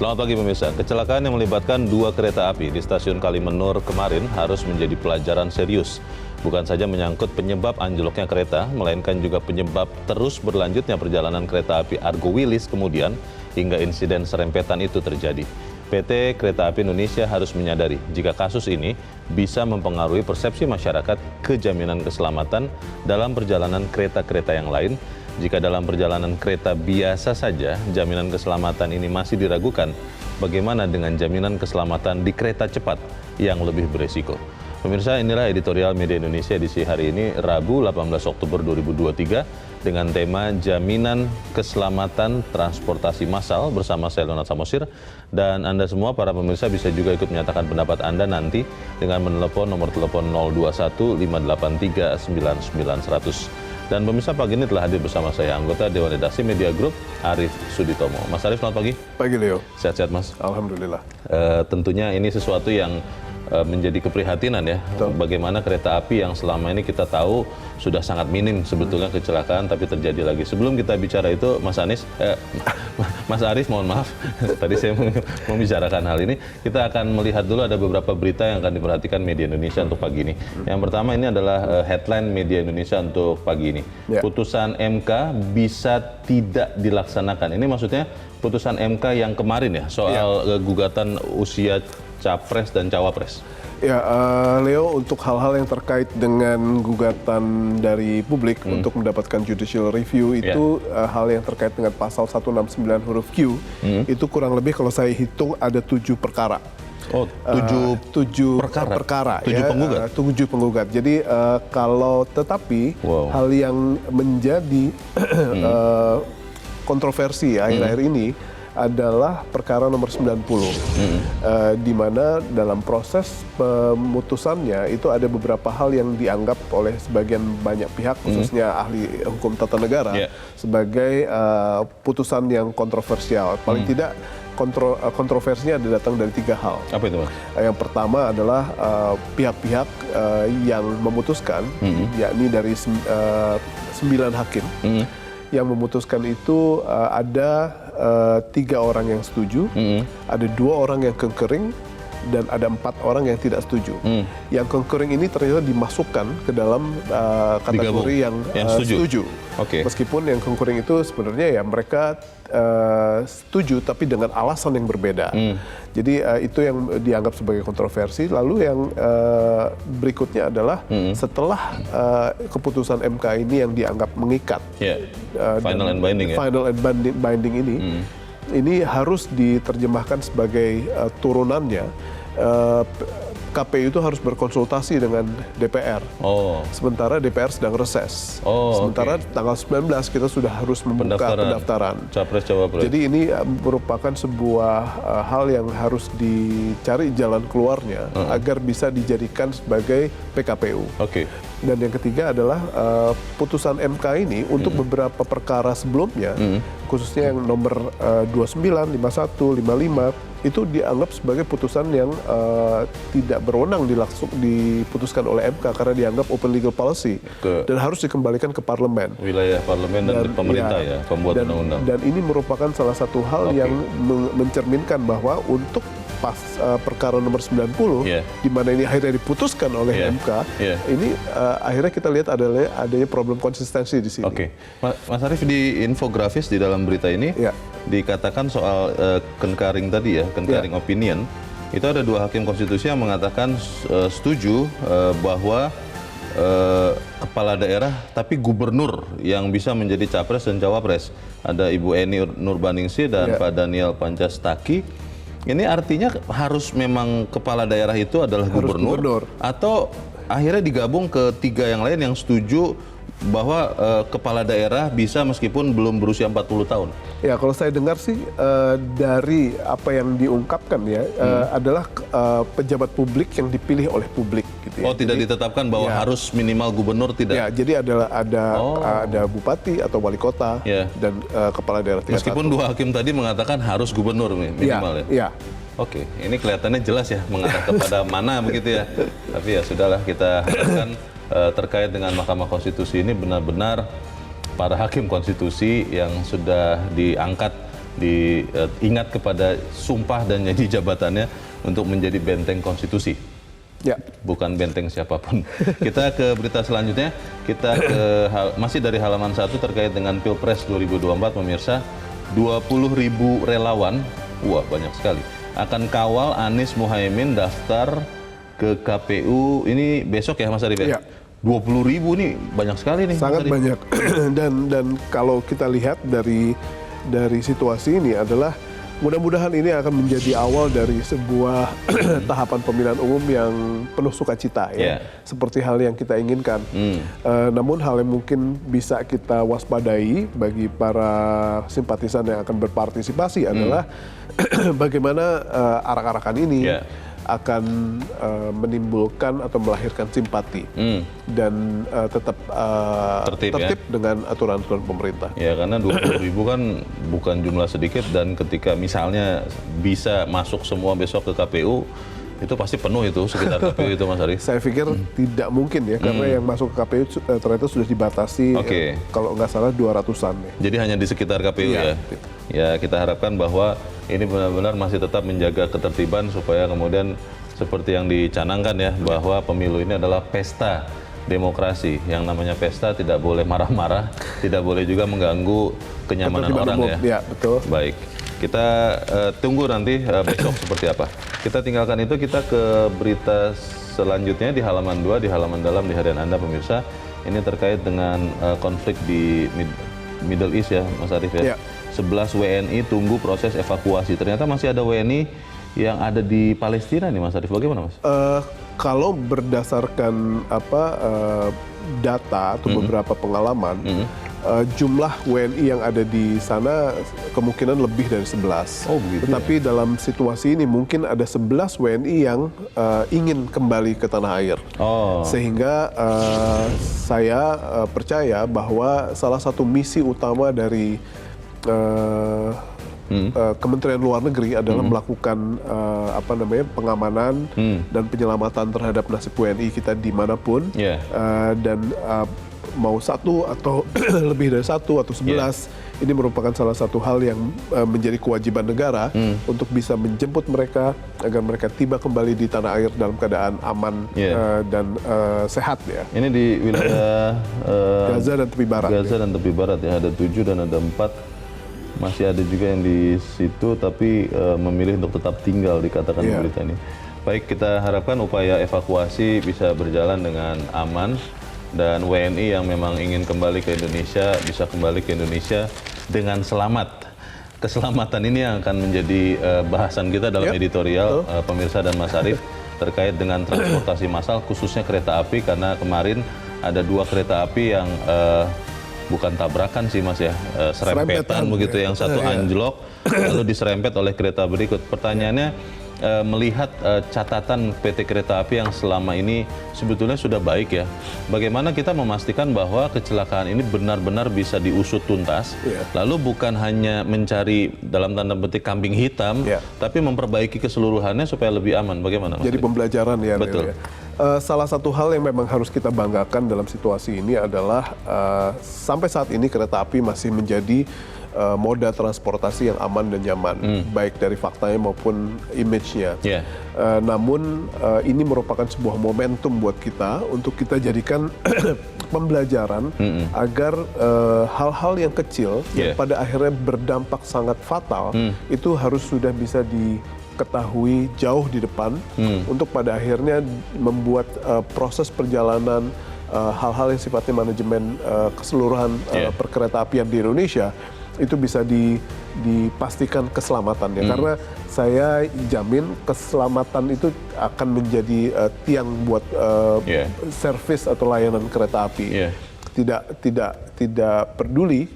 Selamat pagi pemirsa. Kecelakaan yang melibatkan 2 kereta api di stasiun Kalimenur kemarin harus menjadi pelajaran serius. Bukan saja menyangkut penyebab anjloknya kereta, melainkan juga penyebab terus berlanjutnya perjalanan kereta api Argo Wilis kemudian hingga insiden serempetan itu terjadi. PT Kereta Api Indonesia harus menyadari jika kasus ini bisa mempengaruhi persepsi masyarakat kejaminan keselamatan dalam perjalanan kereta-kereta yang lain. Jika dalam perjalanan kereta biasa saja jaminan keselamatan ini masih diragukan, bagaimana dengan jaminan keselamatan di kereta cepat yang lebih beresiko? Pemirsa, inilah editorial Media Indonesia edisi hari ini, Rabu 18 Oktober 2023, dengan tema Jaminan Keselamatan Transportasi Massal bersama saya Leonard Samosir. Dan Anda semua, para pemirsa, bisa juga ikut menyatakan pendapat Anda nanti dengan menelepon nomor telepon 021 583 9900. Dan pemirsa, pagi ini telah hadir bersama saya anggota Dewan Redaksi Media Group, Arief Suditomo. Mas Arief, selamat pagi. Pagi, Leo. Sehat-sehat, Mas? Alhamdulillah. Tentunya ini sesuatu yang menjadi keprihatinan ya. Betul. Bagaimana kereta api yang selama ini kita tahu sudah sangat minim sebetulnya kecelakaan, tapi terjadi lagi. Sebelum kita bicara itu, Mas Arief, mohon maaf, tadi saya membicarakan hal ini. Kita akan melihat dulu ada beberapa berita yang akan diperhatikan Media Indonesia untuk pagi ini. Yang pertama ini adalah headline Media Indonesia untuk pagi ini. Ya. Putusan MK bisa tidak dilaksanakan. Ini maksudnya putusan MK yang kemarin ya, soal gugatan usia Capres dan Cawapres. Ya, Leo, untuk hal-hal yang terkait dengan gugatan dari publik untuk mendapatkan judicial review itu hal yang terkait dengan pasal 169 huruf Q, itu kurang lebih kalau saya hitung ada 7 perkara. Oh, 7 perkara. 7 ya, penggugat. 7 penggugat. Jadi kalau tetapi hal yang menjadi kontroversi akhir-akhir ini adalah perkara nomor 90, di mana dalam proses pemutusannya itu ada beberapa hal yang dianggap oleh sebagian banyak pihak, khususnya ahli hukum tata negara, sebagai putusan yang kontroversial. Paling tidak kontroversinya ada datang dari 3 hal. Apa itu, Mas? Yang pertama adalah pihak-pihak yang memutuskan, yakni dari 9 hakim, yang memutuskan itu ada 3 orang yang setuju, ada 2 orang yang concurring, dan ada 4 orang yang tidak setuju. Yang concurring ini ternyata dimasukkan ke dalam kategori yang setuju. Okay. Meskipun yang concurring itu sebenarnya ya mereka setuju tapi dengan alasan yang berbeda. Jadi itu yang dianggap sebagai kontroversi. Lalu yang berikutnya adalah setelah keputusan MK ini yang dianggap mengikat, final and binding ini harus diterjemahkan sebagai turunannya. KPU itu harus berkonsultasi dengan DPR. Sementara DPR sedang reses. Sementara tanggal 19 kita sudah harus membuka pendaftaran. Capres, Cawapres. Jadi ini merupakan sebuah hal yang harus dicari jalan keluarnya agar bisa dijadikan sebagai PKPU. Dan yang ketiga adalah putusan MK ini untuk beberapa perkara sebelumnya, khususnya yang nomor 29, 51, 55, itu dianggap sebagai putusan yang tidak berwenang diputuskan oleh MK karena dianggap open legal policy dan harus dikembalikan ke parlemen. Wilayah parlemen dan pemerintah pembuat undang-undang. Dan ini merupakan salah satu hal yang mencerminkan bahwa untuk perkara nomor 90, di mana ini akhirnya diputuskan oleh MK, ini akhirnya kita lihat adanya problem konsistensi di sini. Mas Arief, di infografis di dalam berita ini dikatakan soal concurring tadi concurring opinion, itu ada 2 hakim konstitusi yang mengatakan setuju bahwa kepala daerah tapi gubernur yang bisa menjadi capres dan cawapres. Ada Ibu Eni Nurbaningsih dan Pak Daniel Pancastaki. Ini artinya harus memang kepala daerah itu adalah gubernur, atau akhirnya digabung ke 3 yang lain yang setuju bahwa kepala daerah bisa meskipun belum berusia 40 tahun. Ya, kalau saya dengar sih dari apa yang diungkapkan adalah pejabat publik yang dipilih oleh publik. Gitu ya. Tidak ditetapkan bahwa harus minimal gubernur, tidak? Ya, jadi ada bupati atau wali kota dan kepala daerah tingkat 1. Meskipun 2 hakim tadi mengatakan harus gubernur minimal Oke, ini kelihatannya jelas ya mengarah kepada mana begitu ya. Tapi ya sudahlah, kita harapkan terkait dengan Mahkamah Konstitusi ini benar-benar para hakim konstitusi yang sudah diangkat ingat kepada sumpah dan janji jabatannya untuk menjadi benteng konstitusi. Ya. Bukan benteng siapapun. Kita ke berita selanjutnya, kita masih dari halaman 1 terkait dengan Pilpres 2024, pemirsa. 20.000 relawan, wah banyak sekali, akan kawal Anies Muhaimin daftar ke KPU. Ini besok ya Mas Arief ya? 20.000 nih banyak sekali nih. Sangat banyak. dan kalau kita lihat dari situasi ini adalah mudah-mudahan ini akan menjadi awal dari sebuah tahapan pemilihan umum yang penuh sukacita ya, seperti hal yang kita inginkan. Namun hal yang mungkin bisa kita waspadai bagi para simpatisan yang akan berpartisipasi adalah bagaimana arak-arakan ini akan menimbulkan atau melahirkan simpati dan tetap tertib dengan aturan-aturan pemerintah. Ya, karena 20.000 kan bukan jumlah sedikit, dan ketika misalnya bisa masuk semua besok ke KPU, itu pasti penuh itu sekitar KPU itu Mas Arief. Saya pikir tidak mungkin ya, karena yang masuk ke KPU ternyata sudah dibatasi kalau nggak salah 200-an ya. Jadi hanya di sekitar KPU ya? Ya, kita harapkan bahwa ini benar-benar masih tetap menjaga ketertiban supaya kemudian seperti yang dicanangkan ya, bahwa pemilu ini adalah pesta demokrasi. Yang namanya pesta tidak boleh marah-marah, tidak boleh juga mengganggu kenyamanan orang ya. Ya, betul. Baik, kita tunggu nanti besok seperti apa. Kita tinggalkan itu, kita ke berita selanjutnya di halaman 2, di halaman dalam di harian Anda pemirsa. Ini terkait dengan konflik di Middle East ya Mas Arief ya. 11 WNI tunggu proses evakuasi. Ternyata masih ada WNI yang ada di Palestina nih Mas Arief. Bagaimana Mas? Kalau berdasarkan data atau beberapa pengalaman, jumlah WNI yang ada di sana kemungkinan lebih dari 11. Oh, begitu. Tetapi dalam situasi ini mungkin ada 11 WNI yang ingin kembali ke tanah air. Sehingga saya percaya bahwa salah satu misi utama dari Kementerian Luar Negeri adalah melakukan pengamanan dan penyelamatan terhadap nasib WNI kita dimanapun, dan mau satu atau lebih dari satu atau 11, ini merupakan salah satu hal yang menjadi kewajiban negara untuk bisa menjemput mereka agar mereka tiba kembali di tanah air dalam keadaan aman dan sehat ya. Ini di wilayah Gaza dan tepi barat. Gaza dan tepi barat ya, ada 7 dan ada 4. Masih ada juga yang di situ tapi memilih untuk tetap tinggal, dikatakan berita ini. Baik, kita harapkan upaya evakuasi bisa berjalan dengan aman dan WNI yang memang ingin kembali ke Indonesia bisa kembali ke Indonesia dengan selamat. Keselamatan ini yang akan menjadi bahasan kita dalam editorial pemirsa dan Mas Arief terkait dengan transportasi massal khususnya kereta api, karena kemarin ada 2 kereta api yang bukan tabrakan sih Mas ya, serempetan begitu, yang satu anjlok lalu diserempet oleh kereta berikut. Pertanyaannya, melihat catatan PT Kereta Api yang selama ini sebetulnya sudah baik ya, bagaimana kita memastikan bahwa kecelakaan ini benar-benar bisa diusut tuntas, lalu bukan hanya mencari dalam tanda petik kambing hitam, tapi memperbaiki keseluruhannya supaya lebih aman. Bagaimana Mas? Jadi pembelajaran ya. Betul. Salah satu hal yang memang harus kita banggakan dalam situasi ini adalah sampai saat ini kereta api masih menjadi moda transportasi yang aman dan nyaman, baik dari faktanya maupun image-nya. Namun ini merupakan sebuah momentum buat kita untuk kita jadikan pembelajaran agar hal-hal yang kecil yang pada akhirnya berdampak sangat fatal itu harus sudah bisa diketahui jauh di depan untuk pada akhirnya membuat proses perjalanan hal-hal yang sifatnya manajemen keseluruhan perkeretaapian di Indonesia itu bisa dipastikan keselamatannya, karena saya jamin keselamatan itu akan menjadi tiang buat servis atau layanan kereta api. Tidak peduli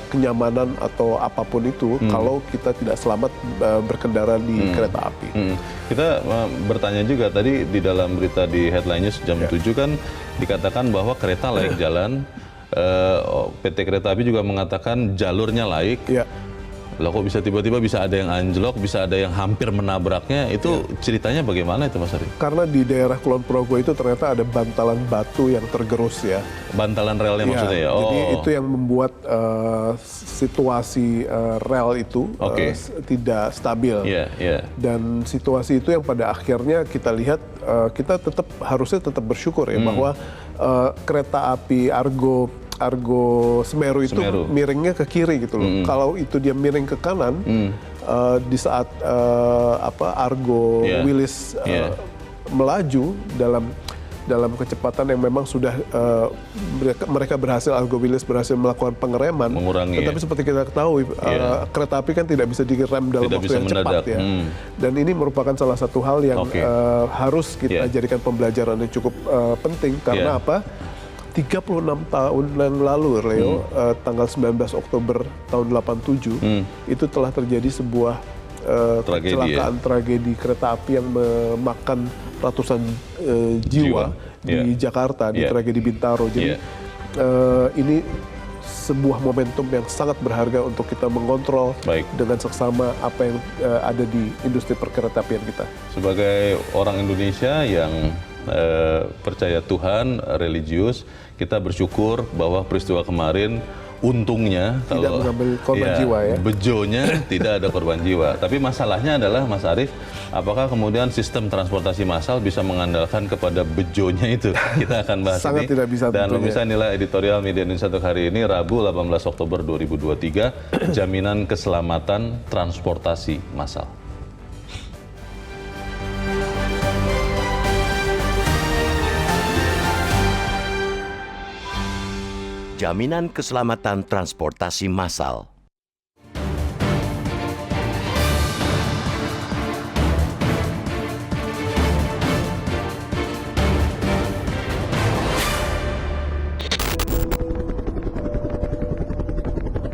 kenyamanan atau apapun itu kalau kita tidak selamat berkendara di kereta api. Kita bertanya juga tadi di dalam berita di Headline News jam 7 kan dikatakan bahwa kereta layak jalan. PT Kereta Api juga mengatakan jalurnya laik. Lah kok bisa tiba-tiba bisa ada yang anjlok, bisa ada yang hampir menabraknya, itu ceritanya bagaimana itu Mas Arief? Karena di daerah Kulon Progo itu ternyata ada bantalan batu yang tergerus ya. Bantalan relnya maksudnya ya? Jadi itu yang membuat situasi rel itu tidak stabil. Dan situasi itu yang pada akhirnya kita lihat kita harusnya tetap bersyukur ya bahwa kereta api Argo Semeru itu miringnya ke kiri gitu loh. Kalau itu dia miring ke kanan, di saat Argo Wilis melaju dalam kecepatan yang memang sudah mereka Argo Wilis berhasil melakukan pengereman. Mengurangi. Tetapi seperti kita ketahui, kereta api kan tidak bisa direm dalam waktu yang cepat ya. Dan ini merupakan salah satu hal yang harus kita jadikan pembelajaran yang cukup penting karena apa? 36 tahun yang lalu, Leo, tanggal 19 Oktober tahun 87, itu telah terjadi sebuah kecelakaan tragedi kereta api yang memakan ratusan jiwa di Jakarta, di tragedi Bintaro. Jadi ini sebuah momentum yang sangat berharga untuk kita mengontrol dengan seksama apa yang ada di industri perkeretaapian kita. Sebagai orang Indonesia yang percaya Tuhan, religius, kita bersyukur bahwa peristiwa kemarin untungnya tidak mengambil korban jiwa ya. Bejonya tidak ada korban jiwa. Tapi masalahnya adalah Mas Arief, apakah kemudian sistem transportasi massal bisa mengandalkan kepada bejonya itu? Kita akan bahas sangat ini. Tidak bisa. Dan pemirsa, inilah editorial Media Indonesia untuk hari ini, Rabu 18 Oktober 2023, jaminan keselamatan transportasi massal. Jaminan keselamatan transportasi massal.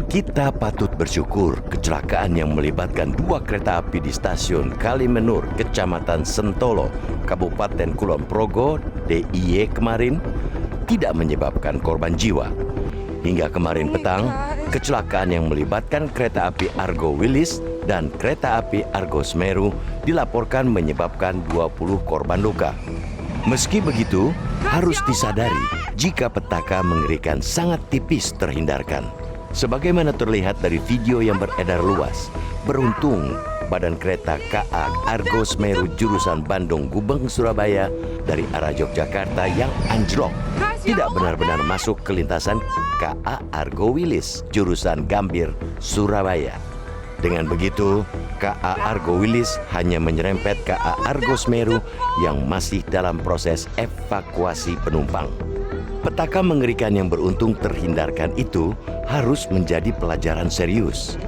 Kita patut bersyukur kecelakaan yang melibatkan 2 kereta api di stasiun Kalimenur, Kecamatan Sentolo, Kabupaten Kulon Progo, DIY kemarin tidak menyebabkan korban jiwa. Hingga kemarin petang, kecelakaan yang melibatkan kereta api Argo Wilis dan kereta api Argo Semeru dilaporkan menyebabkan 20 korban luka. Meski begitu, harus disadari jika petaka mengerikan sangat tipis terhindarkan. Sebagaimana terlihat dari video yang beredar luas, beruntung badan kereta KA Argo Semeru jurusan Bandung Gubeng Surabaya dari arah Yogyakarta yang anjlok tidak benar-benar masuk ke lintasan KA Argo Wilis jurusan Gambir Surabaya. Dengan begitu, KA Argo Wilis hanya menyerempet KA Argo Semeru yang masih dalam proses evakuasi penumpang. Petaka mengerikan yang beruntung terhindarkan itu harus menjadi pelajaran serius.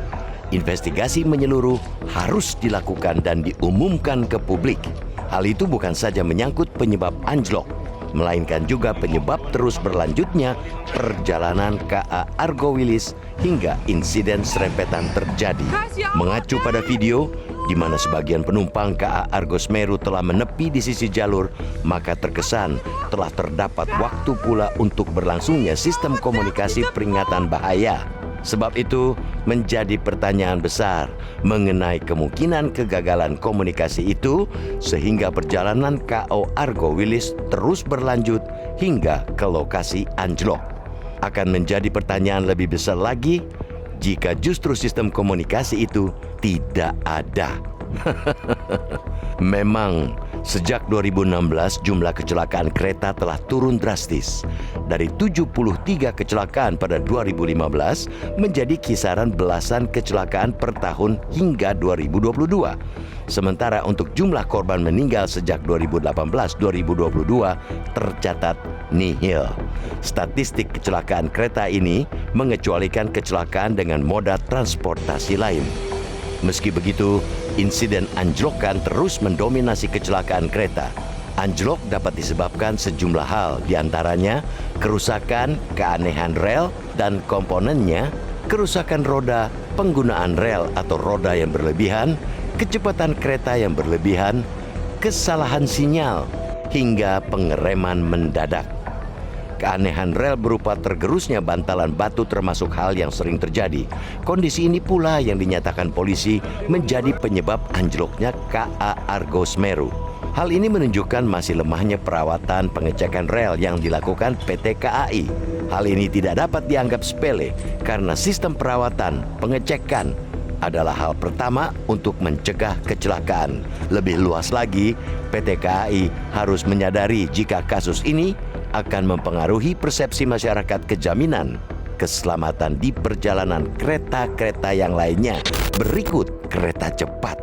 Investigasi menyeluruh harus dilakukan dan diumumkan ke publik. Hal itu bukan saja menyangkut penyebab anjlok, melainkan juga penyebab terus berlanjutnya perjalanan KA Argo Wilis hingga insiden serempetan terjadi. Mengacu pada video di mana sebagian penumpang KA Argo Semeru telah menepi di sisi jalur, maka terkesan telah terdapat waktu pula untuk berlangsungnya sistem komunikasi peringatan bahaya. Sebab itu menjadi pertanyaan besar mengenai kemungkinan kegagalan komunikasi itu sehingga perjalanan KO Argo Wilis terus berlanjut hingga ke lokasi anjlok. Akan menjadi pertanyaan lebih besar lagi jika justru sistem komunikasi itu tidak ada. Memang sejak 2016 jumlah kecelakaan kereta telah turun drastis. Dari 73 kecelakaan pada 2015 menjadi kisaran belasan kecelakaan per tahun hingga 2022. Sementara untuk jumlah korban meninggal sejak 2018-2022 tercatat nihil. Statistik kecelakaan kereta ini mengecualikan kecelakaan dengan moda transportasi lain. Meski begitu, insiden anjlokan terus mendominasi kecelakaan kereta. Anjlok dapat disebabkan sejumlah hal, diantaranya kerusakan, keanehan rel dan komponennya, kerusakan roda, penggunaan rel atau roda yang berlebihan, kecepatan kereta yang berlebihan, kesalahan sinyal, hingga pengereman mendadak. Keanehan rel berupa tergerusnya bantalan batu termasuk hal yang sering terjadi. Kondisi ini pula yang dinyatakan polisi menjadi penyebab anjloknya KA Argo Semeru. Hal ini menunjukkan masih lemahnya perawatan pengecekan rel yang dilakukan PT KAI. Hal ini tidak dapat dianggap sepele karena sistem perawatan pengecekan adalah hal pertama untuk mencegah kecelakaan. Lebih luas lagi, PT KAI harus menyadari jika kasus ini akan mempengaruhi persepsi masyarakat kejaminan keselamatan di perjalanan kereta-kereta yang lainnya. Berikut kereta cepat.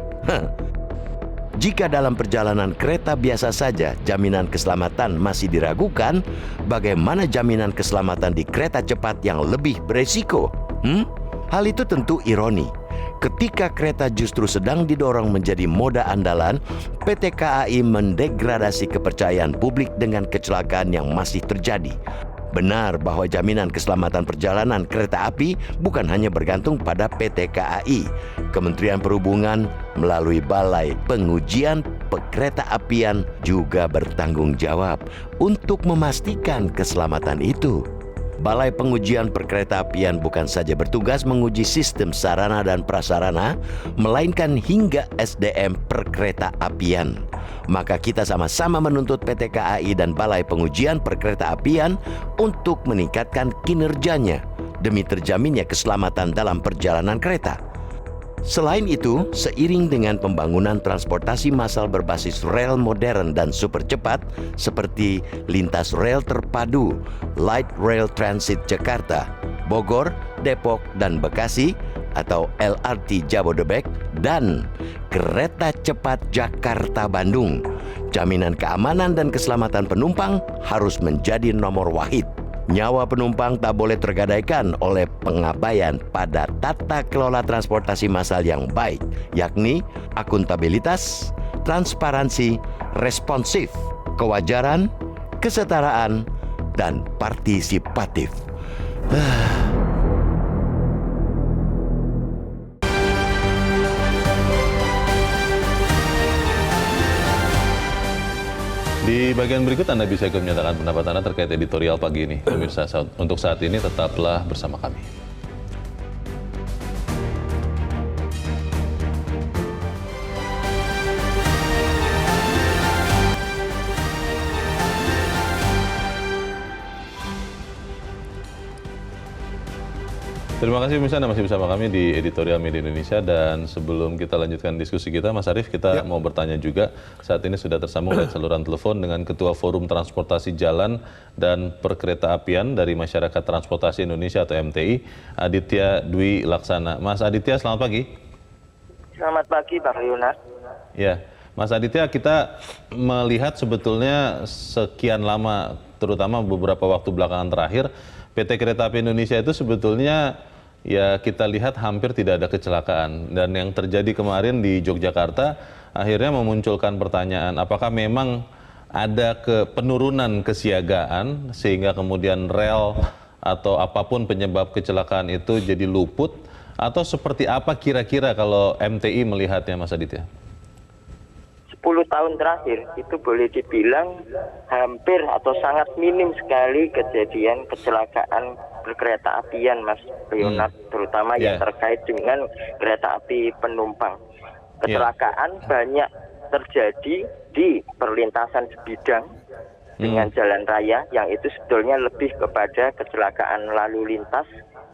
Jika dalam perjalanan kereta biasa saja jaminan keselamatan masih diragukan, bagaimana jaminan keselamatan di kereta cepat yang lebih beresiko? Hal itu tentu ironi. Ketika kereta justru sedang didorong menjadi moda andalan, PT KAI mendegradasi kepercayaan publik dengan kecelakaan yang masih terjadi. Benar bahwa jaminan keselamatan perjalanan kereta api bukan hanya bergantung pada PT KAI. Kementerian Perhubungan melalui Balai Pengujian Perkeretaapian juga bertanggung jawab untuk memastikan keselamatan itu. Balai Pengujian Perkeretaapian bukan saja bertugas menguji sistem sarana dan prasarana, melainkan hingga SDM perkeretaapian. Maka kita sama-sama menuntut PT KAI dan Balai Pengujian Perkeretaapian untuk meningkatkan kinerjanya demi terjaminnya keselamatan dalam perjalanan kereta. Selain itu, seiring dengan pembangunan transportasi massal berbasis rel modern dan super cepat seperti lintas rel terpadu, Light Rail Transit Jakarta, Bogor, Depok, dan Bekasi atau LRT Jabodebek dan kereta cepat Jakarta-Bandung, jaminan keamanan dan keselamatan penumpang harus menjadi nomor wahid. Nyawa penumpang tak boleh tergadaikan oleh pengabaian pada tata kelola transportasi massal yang baik, yakni akuntabilitas, transparansi, responsif, kewajaran, kesetaraan, dan partisipatif. Di bagian berikut Anda bisa ikut menyatakan pendapat Anda terkait editorial pagi ini. Pemirsa, untuk saat ini tetaplah bersama kami. Terima kasih pemirsa, Anda masih bersama kami di Editorial Media Indonesia. Dan sebelum kita lanjutkan diskusi kita, Mas Arief, kita mau bertanya juga. Saat ini sudah tersambung dari saluran telepon dengan Ketua Forum Transportasi Jalan dan Perkeretaapian dari Masyarakat Transportasi Indonesia atau MTI, Aditya Dwi Laksana. Mas Aditya, selamat pagi. Selamat pagi, Bang Yunas. Ya, Mas Aditya, kita melihat sebetulnya sekian lama, terutama beberapa waktu belakangan terakhir, PT Kereta Api Indonesia itu sebetulnya ya kita lihat hampir tidak ada kecelakaan. Dan yang terjadi kemarin di Yogyakarta akhirnya memunculkan pertanyaan, apakah memang ada penurunan kesiagaan sehingga kemudian rel atau apapun penyebab kecelakaan itu jadi luput, atau seperti apa kira-kira kalau MTI melihatnya, Mas Aditya? 10 tahun terakhir itu boleh dibilang hampir atau sangat minim sekali kejadian kecelakaan berkereta apian, Mas Leonard, terutama yang terkait dengan kereta api penumpang. Kecelakaan banyak terjadi di perlintasan sebidang dengan jalan raya, yang itu sebetulnya lebih kepada kecelakaan lalu lintas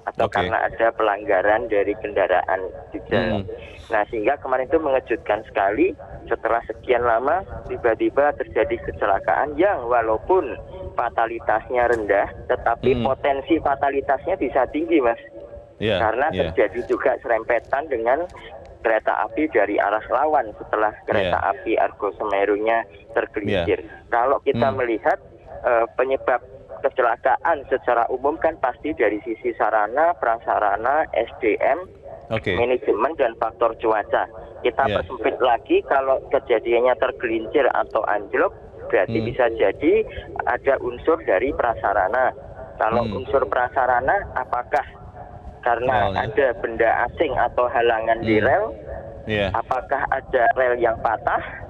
atau karena ada pelanggaran dari kendaraan di jalan. Nah, sehingga kemarin itu mengejutkan sekali, setelah sekian lama tiba-tiba terjadi kecelakaan yang walaupun fatalitasnya rendah, tetapi potensi fatalitasnya bisa tinggi, Mas. Karena terjadi juga serempetan dengan kereta api dari arah lawan setelah kereta api Argo Semerunya tergelincir. Kalau kita melihat penyebab kecelakaan secara umum kan pasti dari sisi sarana, prasarana, SDM, manajemen, dan faktor cuaca. Kita persempit lagi, kalau kejadiannya tergelincir atau anjlok, berarti bisa jadi ada unsur dari prasarana. Kalau unsur prasarana, apakah karena ada benda asing atau halangan di rel? Apakah ada rel yang patah?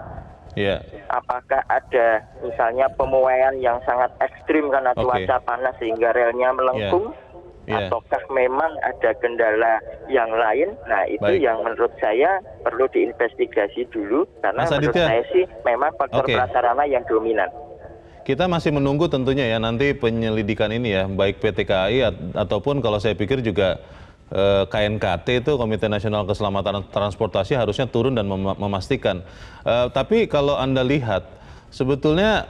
Iya. Apakah ada misalnya pemuaian yang sangat ekstrim karena cuaca panas sehingga relnya melengkung? Iya. Ataukah memang ada kendala yang lain? Nah, itu Baik. yang menurut saya perlu diinvestigasi dulu, karena Mas menurut Aditya. saya sih memang faktor Oke. prasarana yang dominan. Kita masih menunggu tentunya ya nanti penyelidikan ini ya, baik PT KAI ataupun kalau saya pikir juga KNKT itu Komite Nasional Keselamatan Transportasi harusnya turun dan memastikan. Tapi kalau Anda lihat sebetulnya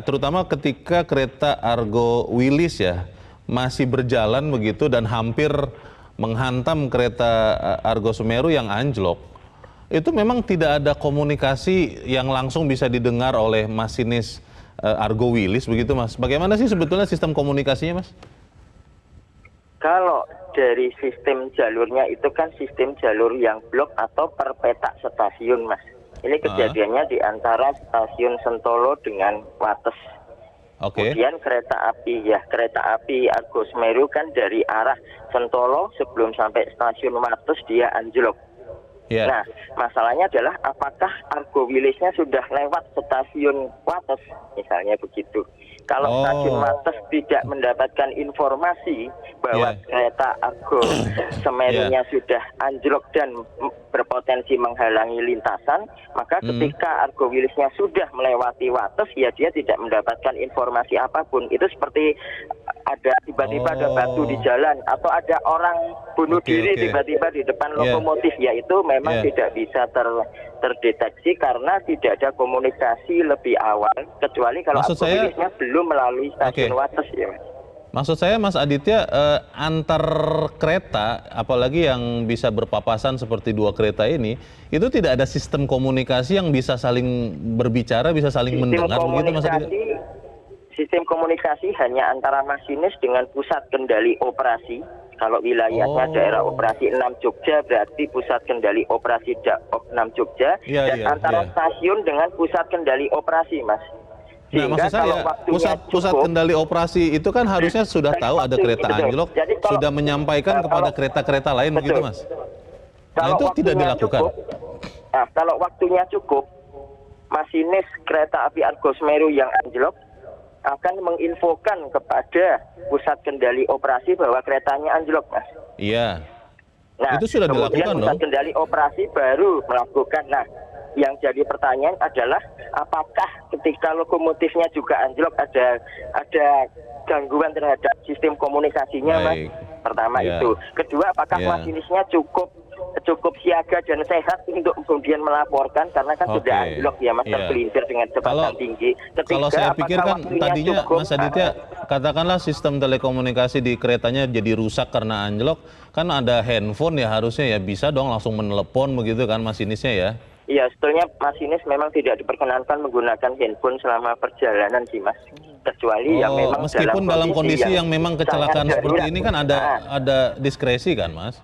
terutama ketika kereta Argo Wilis ya masih berjalan begitu dan hampir menghantam kereta Argo Semeru yang anjlok, itu memang tidak ada komunikasi yang langsung bisa didengar oleh masinis Argo Wilis begitu Mas. Bagaimana sih sebetulnya sistem komunikasinya Mas? Kalau dari sistem jalurnya itu kan sistem jalur yang blok atau per petak stasiun, Mas. Ini kejadiannya di antara stasiun Sentolo dengan Wates. Oke. Kemudian kereta api Argo Semeru kan dari arah Sentolo sebelum sampai stasiun Wates dia anjlok. Yeah. Nah, masalahnya adalah apakah Argo Wilisnya sudah lewat stasiun Wates, misalnya begitu. Kalau stasiun Wates tidak mendapatkan informasi bahwa kereta Argo Semerunya sudah anjlok dan berpotensi menghalangi lintasan, maka ketika Argo Wilisnya sudah melewati Wates, ya dia tidak mendapatkan informasi apapun. Itu seperti ada tiba-tiba ada batu di jalan atau ada orang bunuh diri tiba-tiba di depan lokomotif, yaitu memang tidak bisa terdeteksi karena tidak ada komunikasi lebih awal, kecuali kalau Argo Wilisnya belum melalui stasiun Wates ya Mas. Maksud saya Mas Aditya, antar kereta, apalagi yang bisa berpapasan seperti dua kereta ini, itu tidak ada sistem komunikasi yang bisa saling berbicara, bisa saling mendengar begitu Mas Aditya? Sistem komunikasi hanya antara masinis dengan pusat kendali operasi. Kalau wilayahnya daerah operasi 6 Jogja, berarti pusat kendali operasi 6 Jogja, dan antara stasiun dengan pusat kendali operasi, Mas. Nah, maksud saya pusat kendali operasi itu kan harusnya sudah tahu ada kereta anjlok, sudah menyampaikan kepada kereta-kereta lain begitu Mas. Nah itu tidak dilakukan. Nah, kalau waktunya cukup, masinis kereta api Argo Semeru yang anjlok akan menginfokan kepada pusat kendali operasi bahwa keretanya anjlok, Mas. Iya. Nah, itu sudah dilakukan pusat kendali operasi baru melakukan. Nah, yang jadi pertanyaan adalah apakah ketika lokomotifnya juga anjlok ada gangguan terhadap sistem komunikasinya, Mas? Pertama itu. Kedua, apakah masinisnya cukup siaga dan sehat untuk kemudian melaporkan karena kan sudah anjlok ya Mas, tergelincir dengan kecepatan tinggi. Ketiga, kalau saya pikir kan tadinya Mas Aditya, katakanlah sistem telekomunikasi di keretanya jadi rusak karena anjlok, kan ada handphone ya harusnya ya bisa dong langsung menelepon begitu kan masinisnya ya? Iya, sebetulnya masinis memang tidak diperkenankan menggunakan handphone selama perjalanan sih Mas. Kecuali yang memang meskipun dalam kondisi yang memang kecelakaan seperti ini kan ada diskresi kan Mas?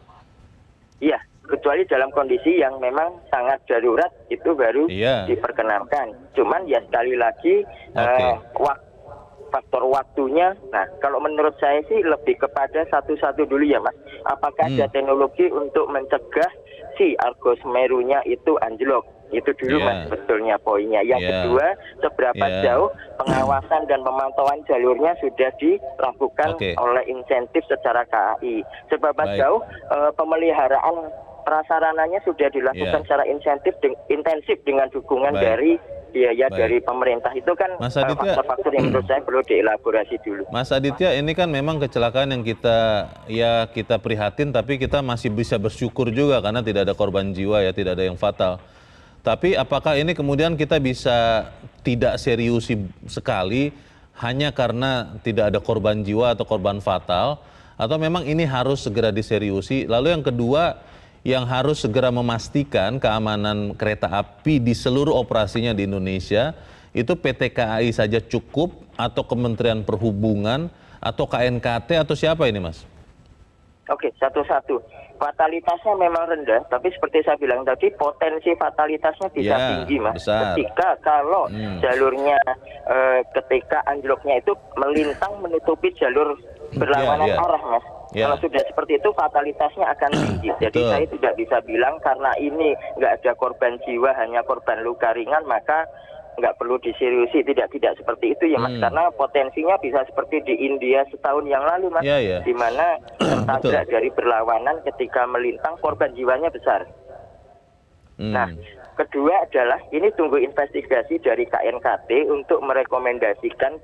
Iya, kecuali dalam kondisi yang memang sangat darurat itu baru diperkenankan. Cuman ya sekali lagi faktor waktunya. Nah, kalau menurut saya sih lebih kepada satu-satu dulu ya Mas. Apakah ada teknologi untuk mencegah si Argo Semerunya itu anjlok? Itu dulu Mas sebetulnya poinnya. Yang kedua, seberapa jauh pengawasan dan pemantauan jalurnya sudah dilakukan oleh insentif secara KAI. Seberapa jauh pemeliharaan prasarananya sudah dilakukan secara intensif dengan dukungan dari biaya dari pemerintah. Itu kan faktor-faktor yang menurut saya perlu dielaborasi dulu. Mas Aditya, ini kan memang kecelakaan yang kita prihatin, tapi kita masih bisa bersyukur juga karena tidak ada korban jiwa ya, tidak ada yang fatal. Tapi apakah ini kemudian kita bisa tidak serius sekali hanya karena tidak ada korban jiwa atau korban fatal, atau memang ini harus segera diseriusi? Lalu yang kedua, yang harus segera memastikan keamanan kereta api di seluruh operasinya di Indonesia, itu PT KAI saja cukup atau Kementerian Perhubungan atau KNKT atau siapa ini Mas? Oke, satu-satu. Fatalitasnya memang rendah, tapi seperti saya bilang tadi, potensi fatalitasnya bisa tinggi Mas. Besar. Ketika kalau jalurnya ketika anjloknya itu melintang menutupi jalur berlawanan arah Mas. Ya. Kalau sudah seperti itu fatalitasnya akan tinggi. Jadi Betul. saya tidak bisa bilang karena ini nggak ada korban jiwa, hanya korban luka ringan, maka nggak perlu diseriusi. Tidak seperti itu ya Mas. Karena potensinya bisa seperti di India setahun yang lalu Mas, Iya, iya. di mana tertabrak dari berlawanan ketika melintang, korban jiwanya besar. Nah, kedua adalah ini tunggu investigasi dari KNKT untuk merekomendasikan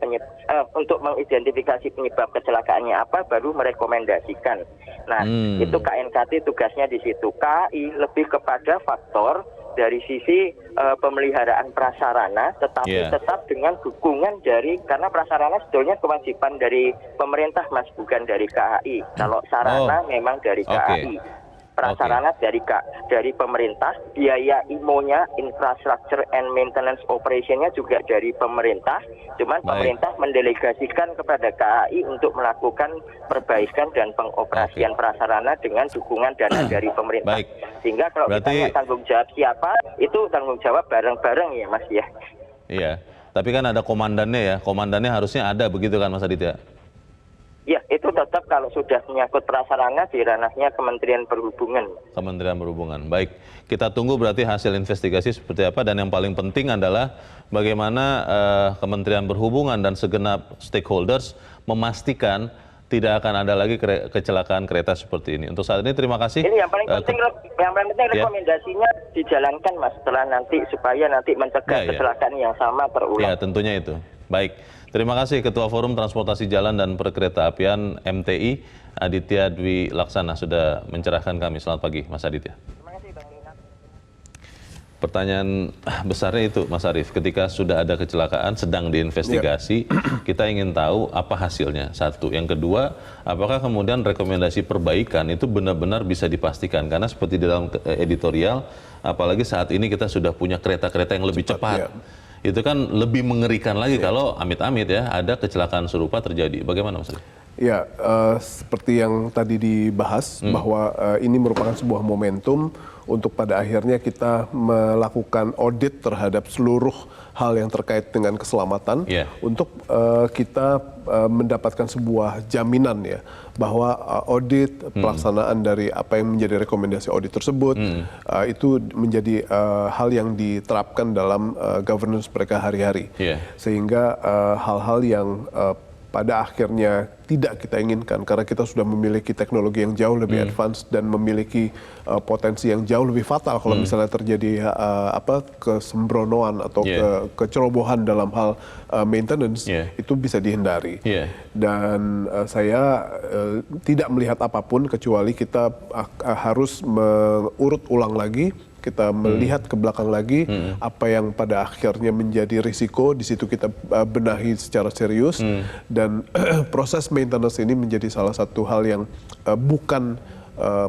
untuk mengidentifikasi penyebab kecelakaannya apa, baru merekomendasikan. Nah, itu KNKT tugasnya di situ. KAI lebih kepada faktor dari sisi pemeliharaan prasarana, tetapi tetap dengan dukungan dari, karena prasarana sebetulnya kewajiban dari pemerintah Mas, bukan dari KAI. Kalau sarana memang dari KAI. Prasarana dari pemerintah, biaya IMO-nya, infrastructure and maintenance operation-nya juga dari pemerintah. Cuman pemerintah mendelegasikan kepada KAI untuk melakukan perbaikan dan pengoperasian prasarana dengan dukungan dana dari pemerintah. Sehingga kalau kita tanggung jawab siapa, itu tanggung jawab bareng-bareng ya Mas ya. Iya, tapi kan ada komandannya ya, komandannya harusnya ada begitu kan Mas Aditya? Ya, itu tetap kalau sudah menyangkut prasarana di ranahnya Kementerian Perhubungan. Kementerian Perhubungan. Baik, kita tunggu berarti hasil investigasi seperti apa, dan yang paling penting adalah bagaimana Kementerian Perhubungan dan segenap stakeholders memastikan tidak akan ada lagi kecelakaan kereta seperti ini. Untuk saat ini terima kasih. Ini yang paling penting, rekomendasinya dijalankan Mas, setelah nanti supaya nanti mencegah kecelakaan yang sama terulang. Ya, tentunya itu. Baik. Terima kasih Ketua Forum Transportasi Jalan dan Perkeretaapian MTI, Aditya Dwi Laksana, sudah mencerahkan kami. Selamat pagi, Mas Aditya. Terima kasih Bang Rina. Pertanyaan besarnya itu, Mas Arief, ketika sudah ada kecelakaan sedang diinvestigasi, kita ingin tahu apa hasilnya. Satu. Yang kedua, apakah kemudian rekomendasi perbaikan itu benar-benar bisa dipastikan? Karena seperti di dalam editorial, apalagi saat ini kita sudah punya kereta-kereta yang lebih cepat. Itu kan lebih mengerikan lagi kalau amit-amit ya ada kecelakaan serupa terjadi. Bagaimana Mas? Ya, seperti yang tadi dibahas bahwa ini merupakan sebuah momentum untuk pada akhirnya kita melakukan audit terhadap seluruh hal yang terkait dengan keselamatan untuk kita mendapatkan sebuah jaminan ya bahwa audit pelaksanaan dari apa yang menjadi rekomendasi audit tersebut itu menjadi hal yang diterapkan dalam governance mereka hari-hari, sehingga hal-hal yang pada akhirnya tidak kita inginkan karena kita sudah memiliki teknologi yang jauh lebih advance dan memiliki potensi yang jauh lebih fatal kalau misalnya terjadi kesembronoan atau kecerobohan dalam hal maintenance, itu bisa dihindari. Dan saya tidak melihat apapun kecuali kita harus mengurut ulang lagi, kita melihat ke belakang lagi apa yang pada akhirnya menjadi risiko, di situ kita benahi secara serius, dan proses maintenance ini menjadi salah satu hal yang bukan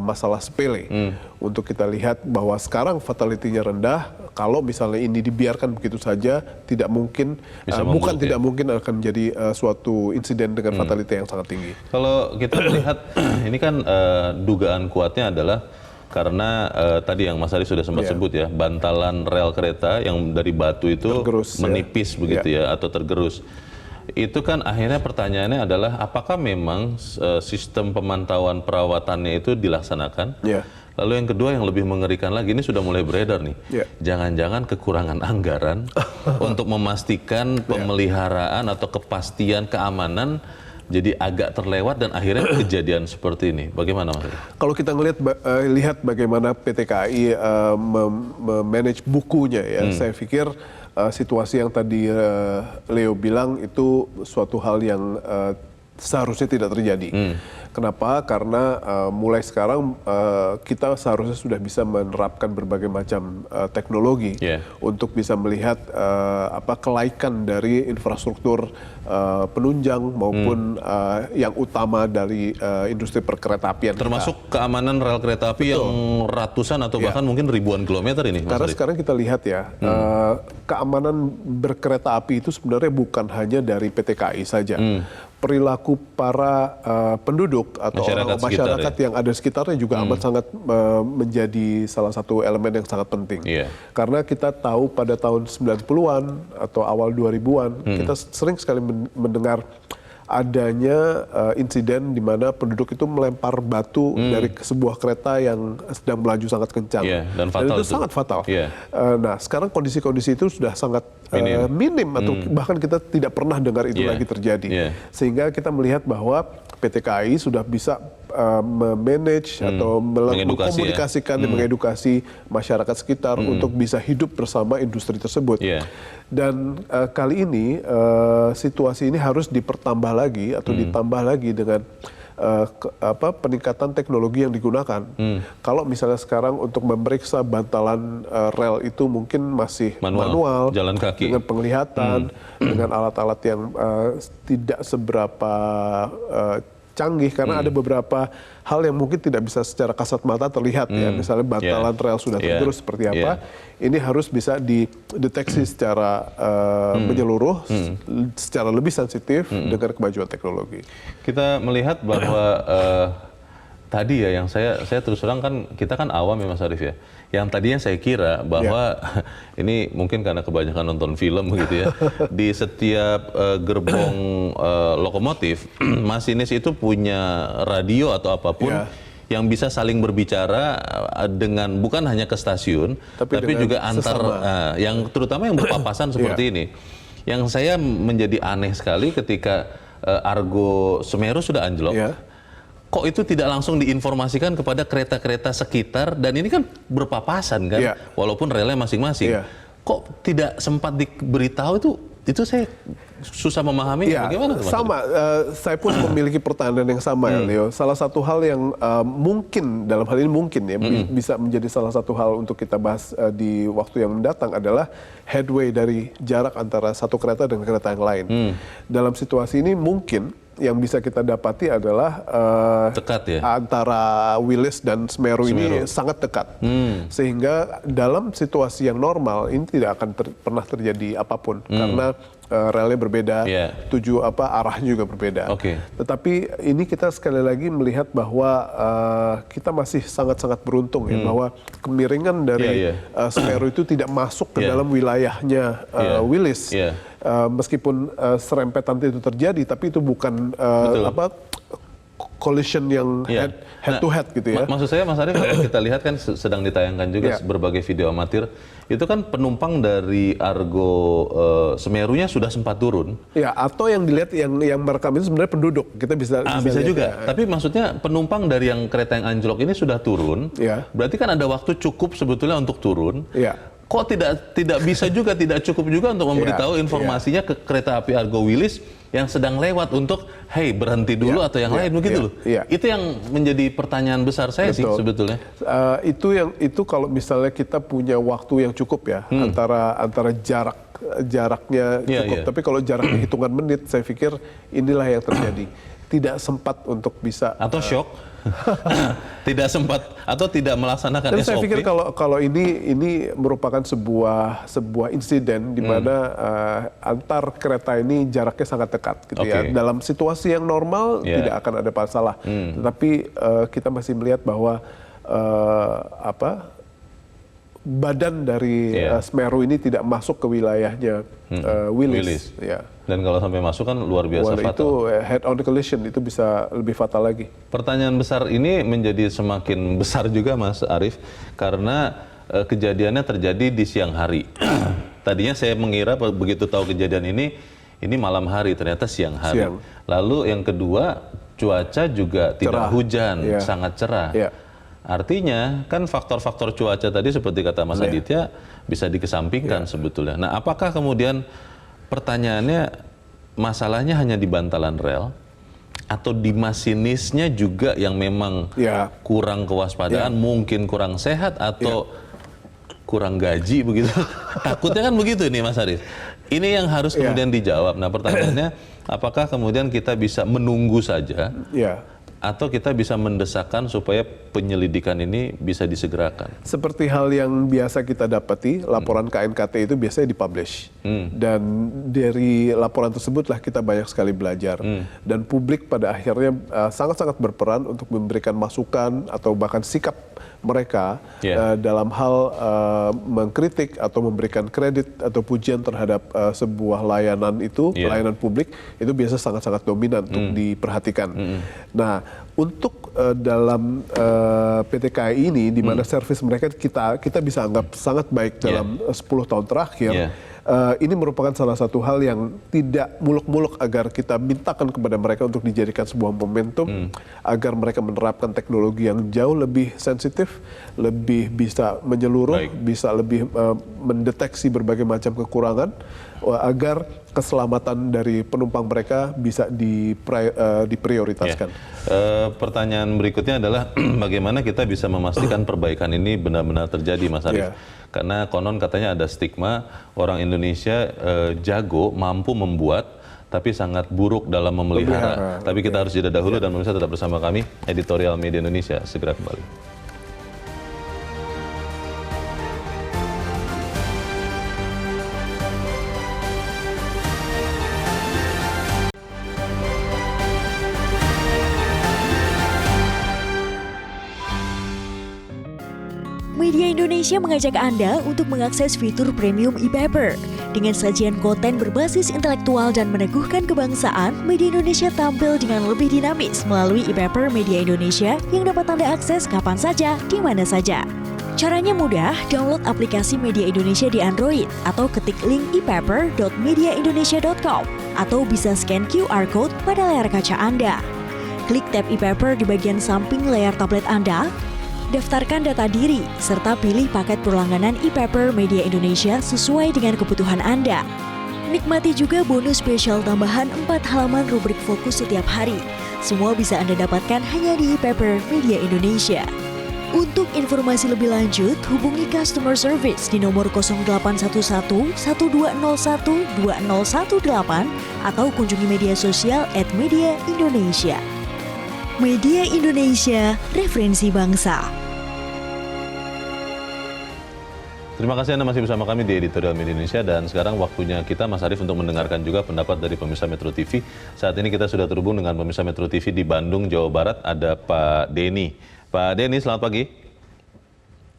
masalah sepele. Untuk kita lihat bahwa sekarang fatality-nya rendah, kalau misalnya ini dibiarkan begitu saja, tidak mungkin, tidak mungkin akan menjadi suatu insiden dengan fatality yang sangat tinggi. Kalau kita melihat, ini kan dugaan kuatnya adalah karena tadi yang Mas Ari sudah sempat sebut ya, bantalan rel kereta yang dari batu itu tergerus, menipis begitu ya, atau tergerus. Itu kan akhirnya pertanyaannya adalah apakah memang sistem pemantauan perawatannya itu dilaksanakan? Lalu yang kedua yang lebih mengerikan lagi, ini sudah mulai beredar nih, jangan-jangan kekurangan anggaran untuk memastikan pemeliharaan atau kepastian keamanan jadi agak terlewat dan akhirnya kejadian seperti ini. Bagaimana Mas? Kalau kita lihat bagaimana PT KAI memanage bukunya ya, saya pikir situasi yang tadi Leo bilang itu suatu hal yang seharusnya tidak terjadi. Kenapa? Karena mulai sekarang kita seharusnya sudah bisa menerapkan berbagai macam teknologi untuk bisa melihat kelaikan dari infrastruktur penunjang maupun yang utama dari industri perkeretaapian. Termasuk keamanan rel kereta api yang ratusan atau bahkan mungkin ribuan kilometer ini. Karena sekarang kita lihat ya, keamanan berkereta api itu sebenarnya bukan hanya dari PT KAI saja. Perilaku para penduduk atau masyarakat yang ada di sekitarnya juga amat sangat menjadi salah satu elemen yang sangat penting. Karena kita tahu pada tahun 90-an atau awal 2000-an, kita sering sekali mendengar adanya insiden di mana penduduk itu melempar batu dari sebuah kereta yang sedang melaju sangat kencang. Dan fatal itu sangat fatal. Yeah. Nah, sekarang kondisi-kondisi itu sudah sangat minim atau bahkan kita tidak pernah dengar itu lagi terjadi. Sehingga kita melihat bahwa PT KAI sudah bisa memanage atau mengkomunikasikan dan mengedukasi masyarakat sekitar untuk bisa hidup bersama industri tersebut. Dan kali ini situasi ini harus dipertambah lagi atau ditambah lagi dengan peningkatan teknologi yang digunakan. Kalau misalnya sekarang untuk memeriksa bantalan rel itu mungkin masih manual jalan kaki dengan penglihatan, dengan alat-alat yang tidak seberapa canggih karena ada beberapa hal yang mungkin tidak bisa secara kasat mata terlihat ya, misalnya bantalan rel sudah tergerus seperti apa, ini harus bisa dideteksi secara menyeluruh, secara lebih sensitif dengan kemajuan teknologi. Kita melihat bahwa tadi ya yang saya terus terang kan kita kan awam ya Mas Arief ya. Yang tadinya saya kira bahwa ini mungkin karena kebanyakan nonton film gitu ya. Di setiap gerbong lokomotif masinis itu punya radio atau apapun yang bisa saling berbicara dengan bukan hanya ke stasiun tapi juga antar yang terutama yang berpapasan seperti ini. Yang saya menjadi aneh sekali ketika Argo Semeru sudah anjlok. Kok itu tidak langsung diinformasikan kepada kereta-kereta sekitar dan ini kan berpapasan kan, walaupun relnya masing-masing. Kok tidak sempat diberitahu itu saya susah memahami. Bagaimana? Sama, saya pun memiliki pertanyaan yang sama ya Leo. Salah satu hal yang mungkin dalam hal ini mungkin ya bisa menjadi salah satu hal untuk kita bahas di waktu yang mendatang adalah headway dari jarak antara satu kereta dengan kereta yang lain. Dalam situasi ini mungkin yang bisa kita dapati adalah dekat ya? Antara Wilis dan Semeru ini sangat dekat. Sehingga dalam situasi yang normal ini tidak akan pernah terjadi apapun karena relnya berbeda, arahnya juga berbeda. Tetapi ini kita sekali lagi melihat bahwa kita masih sangat-sangat beruntung ya bahwa kemiringan dari Semeru itu tidak masuk ke dalam wilayahnya Wilis. Meskipun serempetan itu terjadi, tapi itu bukan collision yang head to head gitu ya. Maksud saya Mas Arief, kalau kita lihat kan sedang ditayangkan juga berbagai video amatir, itu kan penumpang dari Argo Semerunya sudah sempat turun. Ya, atau yang dilihat yang merekam itu sebenarnya penduduk, kita bisa juga. Tapi maksudnya penumpang dari yang kereta yang anjlok ini sudah turun, berarti kan ada waktu cukup sebetulnya untuk turun. Kok tidak bisa juga, tidak cukup juga untuk memberitahu informasinya ke kereta api Argo Wilis yang sedang lewat untuk, hey berhenti dulu atau yang lain begitu loh. Itu yang menjadi pertanyaan besar saya sih sebetulnya. Itu kalau misalnya kita punya waktu yang cukup ya antara jaraknya cukup. Tapi kalau jaraknya hitungan menit, saya pikir inilah yang terjadi. Tidak sempat untuk bisa atau shock, tidak sempat atau tidak melaksanakan SOP. Saya pikir kalau ini merupakan sebuah insiden di mana antar kereta ini jaraknya sangat dekat gitu ya. Dalam situasi yang normal tidak akan ada masalah. Tetapi kita masih melihat bahwa badan dari Semeru ini tidak masuk ke wilayahnya Wilis. Dan kalau sampai masuk kan luar biasa fatal. Itu head on collision itu bisa lebih fatal lagi. Pertanyaan besar ini menjadi semakin besar juga Mas Arief karena kejadiannya terjadi di siang hari. Tadinya saya mengira begitu tahu kejadian ini malam hari, ternyata siang hari. Lalu yang kedua, cuaca juga tidak hujan, sangat cerah. Artinya kan faktor-faktor cuaca tadi seperti kata Mas Aditya bisa dikesampingkan sebetulnya. Nah, apakah kemudian pertanyaannya masalahnya hanya di bantalan rel atau di masinisnya juga yang memang kurang kewaspadaan, mungkin kurang sehat atau kurang gaji begitu? Takutnya kan begitu nih Mas Arief. Ini yang harus kemudian dijawab. Nah, pertanyaannya apakah kemudian kita bisa menunggu saja atau kita bisa mendesakkan supaya penyelidikan ini bisa disegerakan? Seperti hal yang biasa kita dapati, laporan KNKT itu biasanya dipublish. Dan dari laporan tersebutlah kita banyak sekali belajar. Dan publik pada akhirnya sangat-sangat berperan untuk memberikan masukan atau bahkan sikap mereka dalam hal mengkritik atau memberikan kredit atau pujian terhadap sebuah layanan itu, layanan publik, itu biasa sangat-sangat dominan untuk diperhatikan. Nah, untuk dalam PT KAI ini, di mana servis mereka kita bisa anggap sangat baik dalam 10 tahun terakhir, ini merupakan salah satu hal yang tidak muluk-muluk agar kita mintakan kepada mereka untuk dijadikan sebuah momentum agar mereka menerapkan teknologi yang jauh lebih sensitif, lebih bisa menyeluruh, bisa lebih mendeteksi berbagai macam kekurangan, agar keselamatan dari penumpang mereka bisa diprioritaskan. Pertanyaan berikutnya adalah bagaimana kita bisa memastikan perbaikan ini benar-benar terjadi, Mas Arief? Karena konon katanya ada stigma orang Indonesia jago, mampu membuat, tapi sangat buruk dalam memelihara. Tapi kita harus jeda dahulu dan pemirsa tetap bersama kami, Editorial Media Indonesia segera kembali. Media Indonesia mengajak Anda untuk mengakses fitur premium e-paper. Dengan sajian konten berbasis intelektual dan meneguhkan kebangsaan, Media Indonesia tampil dengan lebih dinamis melalui e-paper Media Indonesia yang dapat Anda akses kapan saja, di mana saja. Caranya mudah, download aplikasi Media Indonesia di Android atau ketik link e-paper.mediaindonesia.com atau bisa scan QR Code pada layar kaca Anda. Klik tab e-paper di bagian samping layar tablet Anda, daftarkan data diri, serta pilih paket berlangganan e-paper Media Indonesia sesuai dengan kebutuhan Anda. Nikmati juga bonus spesial tambahan 4 halaman rubrik fokus setiap hari. Semua bisa Anda dapatkan hanya di e-paper Media Indonesia. Untuk informasi lebih lanjut, hubungi customer service di nomor 0811 1201 2018 atau kunjungi media sosial @mediaindonesia. Media Indonesia, referensi bangsa. Terima kasih Anda masih bersama kami di Editorial Media Indonesia, dan sekarang waktunya kita, Mas Arief, untuk mendengarkan juga pendapat dari pemirsa Metro TV. Saat ini kita sudah terhubung dengan pemirsa Metro TV di Bandung, Jawa Barat, ada Pak Denny. Pak Denny, selamat pagi.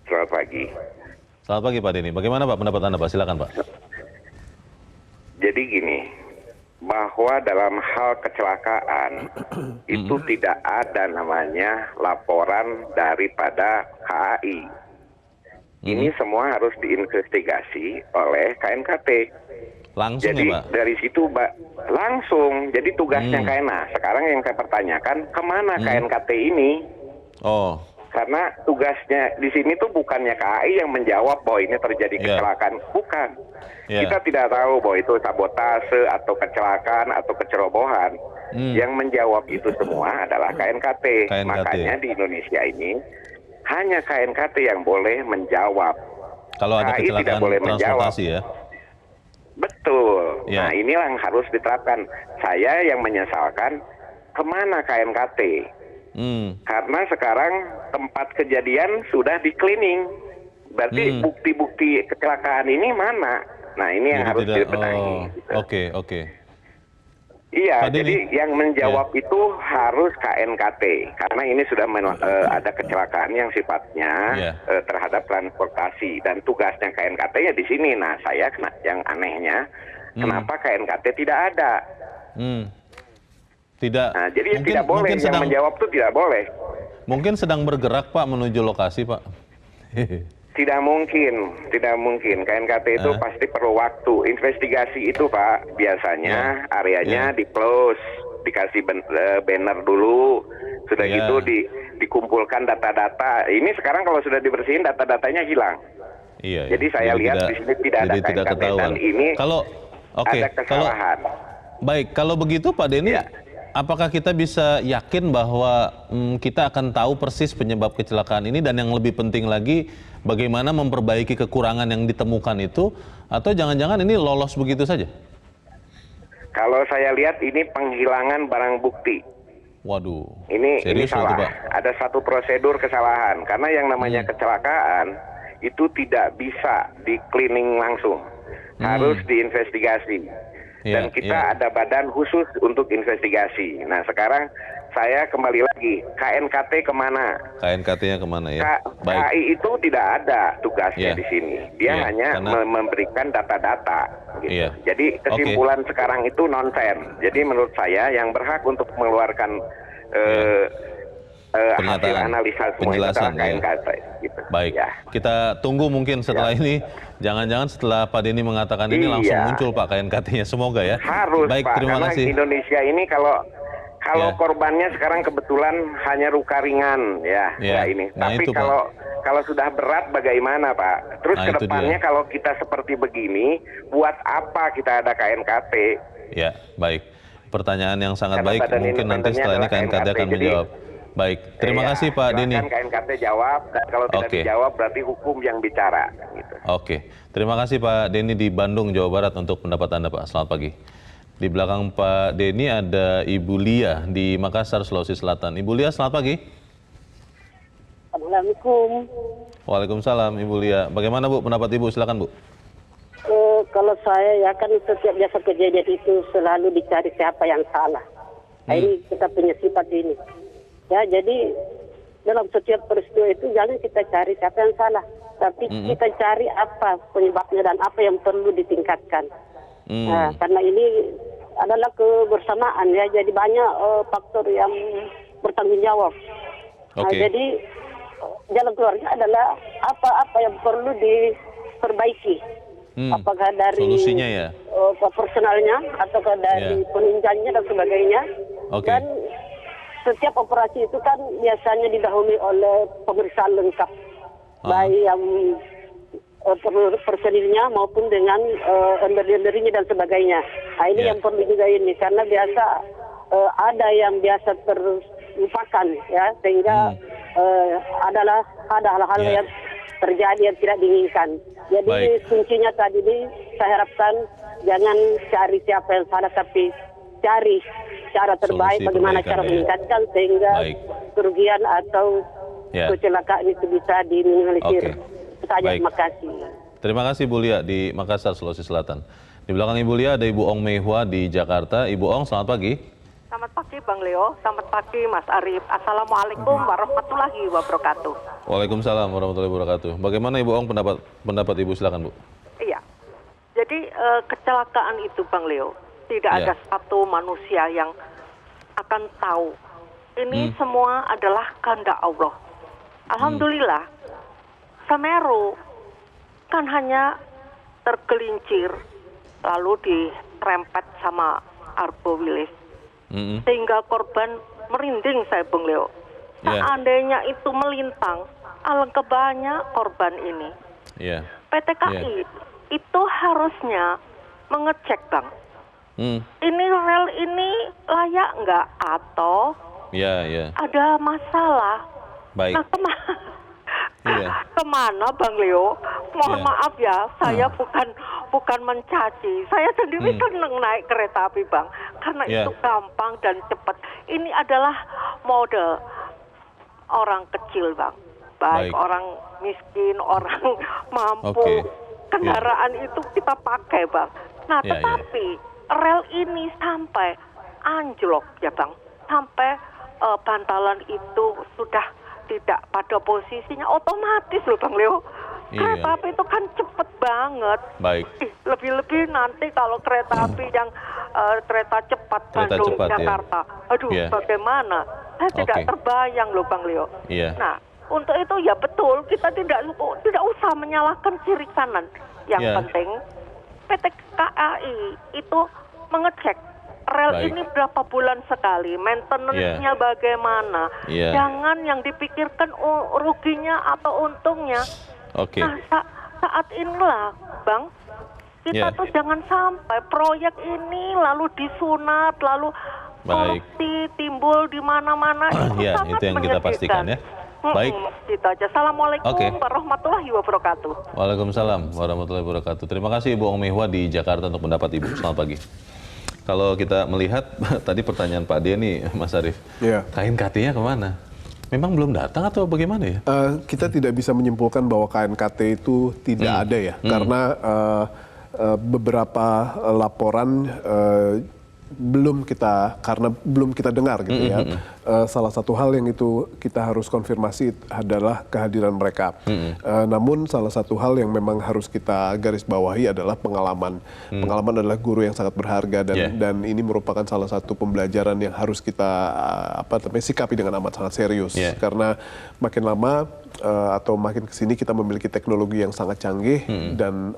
Selamat pagi. Selamat pagi Pak Denny. Bagaimana Pak pendapat Anda Pak? Silakan Pak. Jadi gini, bahwa dalam hal kecelakaan itu tidak ada namanya laporan daripada KAI. Ini semua harus diinvestigasi oleh KNKT. Langsung jadi ya Pak? Dari situ langsung, jadi tugasnya KNKT. Sekarang yang saya pertanyakan, kemana KNKT ini? Oh. Karena tugasnya di sini tuh bukannya KAI yang menjawab bahwa ini terjadi kecelakaan, bukan. Kita tidak tahu bahwa itu sabotase atau kecelakaan atau kecerobohan. Yang menjawab itu semua adalah KNKT. Makanya di Indonesia ini hanya KNKT yang boleh menjawab. Kalau ada KAI kecelakaan tidak boleh transportasi menjawab. ya? Betul. Nah inilah yang harus diterapkan. Saya yang menyesalkan, kemana KNKT? Karena sekarang tempat kejadian sudah di cleaning. Berarti bukti-bukti kecelakaan ini mana? Nah ini yang harus dibenahi. Oke. Iya, jadi yang menjawab itu harus KNKT. Karena ini sudah ada kecelakaan yang sifatnya terhadap transportasi. Dan tugasnya KNKT ya di sini. Nah saya yang anehnya, kenapa KNKT tidak ada? Tidak. Nah, jadi tidak boleh, yang menjawab itu tidak boleh. Mungkin sedang bergerak Pak menuju lokasi Pak. Tidak mungkin. KNKT itu pasti perlu waktu. Investigasi itu Pak, biasanya areanya di-close, dikasih banner dulu, sudah gitu dikumpulkan data-data. Ini sekarang kalau sudah dibersihin data-datanya hilang. Iya. Jadi saya lihat di sini tidak ada KNKT dan ini ada kesalahan. Baik, kalau begitu Pak Denny, apakah kita bisa yakin bahwa kita akan tahu persis penyebab kecelakaan ini, dan yang lebih penting lagi bagaimana memperbaiki kekurangan yang ditemukan itu, atau jangan-jangan ini lolos begitu saja? Kalau saya lihat ini penghilangan barang bukti. Waduh. Ini serius salah. itu, Pak? Ada satu prosedur kesalahan karena yang namanya kecelakaan itu tidak bisa di cleaning langsung, harus diinvestigasi. Dan kita ada badan khusus untuk investigasi. Nah sekarang saya kembali lagi, KNKT kemana? KNKT-nya kemana ya? KAI itu tidak ada tugasnya di sini. Dia hanya memberikan data-data. Gitu. Jadi kesimpulan sekarang itu nonsen. Jadi menurut saya yang berhak untuk mengeluarkan hasil analisa semua itu adalah KNKT. Gitu. Baik, kita tunggu mungkin setelah ini. Jangan-jangan setelah Pak Denny mengatakan ini langsung muncul Pak KNKT-nya. Semoga ya. Harus baik, Pak, terima karena kasih. Indonesia ini kalau korbannya sekarang kebetulan hanya luka ringan ini. Nah, tapi itu, kalau sudah berat bagaimana Pak? Terus Nah, kedepannya kalau kita seperti begini, buat apa kita ada KNKT? Ya, baik. Pertanyaan yang sangat Karena baik. badan Mungkin nanti setelah ini KNKT akan menjawab. Baik, terima kasih Pak Denny. KNKT jawab, dan kalau tidak dijawab berarti hukum yang bicara. Gitu. Oke, terima kasih Pak Denny di Bandung, Jawa Barat untuk pendapat Anda Pak. Selamat pagi. Di belakang Pak Denny ada Ibu Lia di Makassar, Sulawesi Selatan. Ibu Lia, selamat pagi. Assalamualaikum. Waalaikumsalam Ibu Lia. Bagaimana Bu pendapat Ibu? Silakan Bu. Kalau saya ya kan setiap biasa kejadian itu selalu dicari siapa yang salah. Ini kita punya sifat ini. Ya, jadi dalam setiap peristiwa itu jangan kita cari siapa yang salah, tapi kita cari apa penyebabnya dan apa yang perlu ditingkatkan. Nah, karena ini adalah kebersamaan ya, jadi banyak faktor yang bertanggung jawab. Nah, jadi jalan keluarnya adalah apa-apa yang perlu diperbaiki. Apakah dari solusinya ya? Personalnya ataukah dari penunjangnya dan sebagainya. Dan setiap operasi itu kan biasanya didahului oleh pemeriksaan lengkap, baik yang personilnya maupun dengan under-undernya dan sebagainya. Nah, ini yang perlu juga ini, karena biasa ada yang biasa terlupakan ya, sehingga ada hal-hal yang terjadi yang tidak diinginkan. Jadi kuncinya tadi ini saya harapkan jangan cari siapa yang salah, tapi cari cara terbaik bagaimana cara meningkatkan sehingga kerugian atau kecelakaan itu bisa diminimalisir. Terima kasih. Terima kasih Bu Lia di Makassar, Sulawesi Selatan. Di belakang Ibu Lia ada Ibu Ong Meihua di Jakarta. Ibu Ong, selamat pagi. Selamat pagi Bang Leo, selamat pagi Mas Arief. Assalamualaikum warahmatullahi wabarakatuh. Waalaikumsalam warahmatullahi wabarakatuh. Bagaimana Ibu Ong pendapat Ibu? Silakan Bu. Iya, jadi kecelakaan itu Bang Leo, tidak ada satu manusia yang akan tahu. Ini semua adalah kehendak Allah. Alhamdulillah, Semeru kan hanya tergelincir lalu dirempet sama Argo Wilis. Sehingga korban merinding saya Bung Leo. Seandainya itu melintang, alangkah banyak korban ini. PT KAI itu harusnya mengecek Bang. Ini rel ini layak nggak atau ada masalah? Nah, kemana Bang Leo? Mohon maaf ya, saya bukan mencaci. Saya sendiri senang naik kereta api Bang, karena itu gampang dan cepat. Ini adalah mode orang kecil Bang, baik orang miskin, orang mampu, kendaraan itu kita pakai Bang. Nah, tetapi rel ini sampai anjlok ya Bang, sampai bantalan itu sudah tidak pada posisinya, otomatis loh Bang Leo. Kereta api itu kan cepet banget. Lebih-lebih nanti kalau kereta api yang kereta cepat Bandung Jakarta. Aduh, bagaimana? Saya tidak terbayang loh Bang Leo. Nah, untuk itu ya betul, kita tidak usah menyalahkan kiri kanan. Yang penting PT KAI itu mengecek rel ini berapa bulan sekali, maintenance-nya bagaimana. Jangan yang dipikirkan ruginya atau untungnya. Nah, saat inilah Bang, kita tuh jangan sampai proyek ini lalu disunat, lalu korupsi timbul di mana-mana. Itu sangat itu yang kita pastikan ya. Baik. Gitu aja. Assalamualaikum warahmatullahi wabarakatuh. Waalaikumsalam warahmatullahi wabarakatuh. Terima kasih Ibu Ong Meihua di Jakarta untuk pendapat Ibu. Selamat pagi. Kalau kita melihat tadi pertanyaan Pak Dia nih, Mas Arief, KNKT-nya kemana? Memang belum datang atau bagaimana ya? Kita tidak bisa menyimpulkan bahwa KNKT itu tidak ada ya, karena beberapa laporan belum kita dengar gitu ya. Salah satu hal yang itu kita harus konfirmasi adalah kehadiran mereka. Namun salah satu hal yang memang harus kita garis bawahi adalah pengalaman. Pengalaman adalah guru yang sangat berharga dan ini merupakan salah satu pembelajaran yang harus kita sikapi dengan amat sangat serius. Karena makin lama atau makin kesini kita memiliki teknologi yang sangat canggih dan